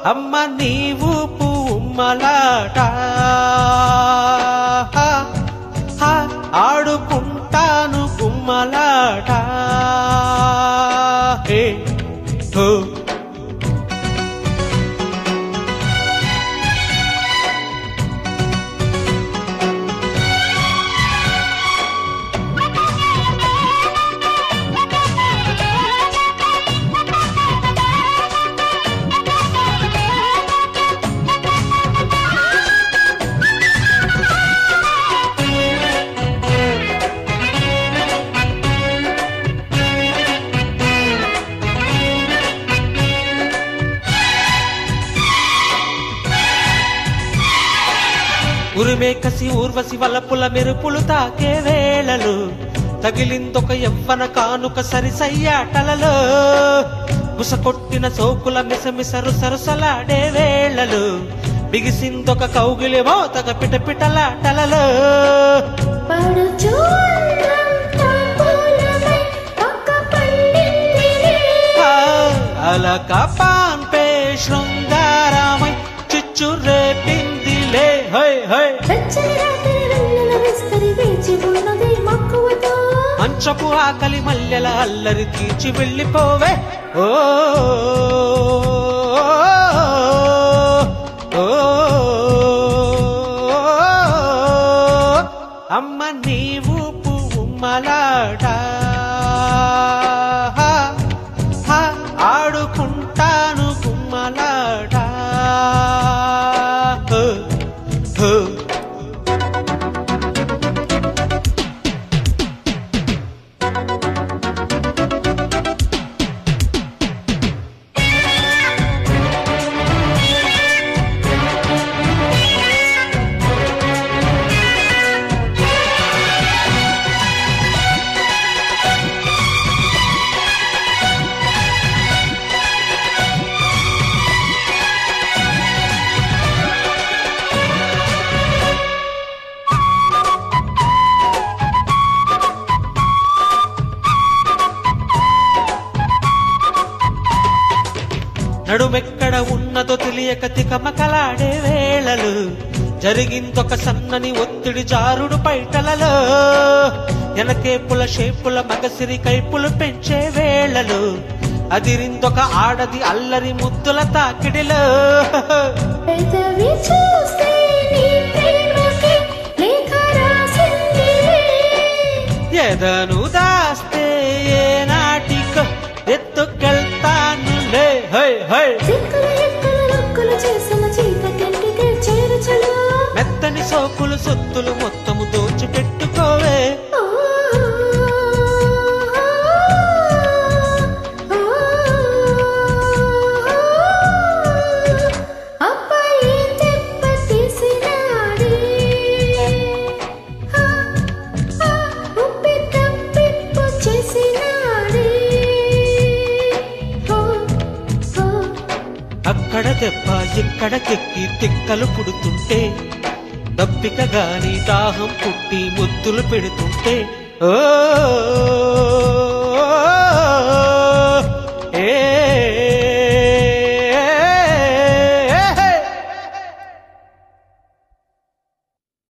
అమ్మ నీవు పువ్వుమ్మలాట ఆడుకుంటాను గుమ్మలాట ఉరిమే కసి ఊర్వశి వలపుల మెరుపులు తాకే వేళలు తగిలిందొక యవ్వన కానుక సరిసయ్యాటలలో బుసకొట్టిన సోకుల మిసమిస రుసరుసలాడే వేళలు బిగిసిందొక కౌగిలి మోతగ పిటపిటలాటలలో అలక పాన్పే శృంగారమై చిచ్చు రేపిందిలే హై హై మంచపు ఆకలి మల్లెల అల్లరి తీర్చి వెళ్ళిపోవే ఓ అమ్మ నీవు పువ్వుమ్మలాట ఆడుకుంటాను గుమ్మలాట నడుమెక్కడ ఉన్నదో తెలియక తికమకలాడే వేళలు జరిగిందొక సన్నని ఒత్తిడి జారుడు పైటలలో ఎనకేపుల షేపుల మగసిరి కైపులు పెంచే వేళలు అదిరిందొక ఆడది అల్లరి ముద్దుల తాకిడిలో ఎదను దాస్తే ఏ నాటిక ఎత్తుకెళ్తానులే హై హై మెత్తని సోకులు సొత్తులు మొత్తము దోచిపెట్టుకోవే అక్కడ దెబ్బ ఇక్కడ కెక్కి తిక్కలు పుడుతుంటే దప్పిక గాని దాహం పుట్టి ముద్దులు పెడుతుంటే ఓ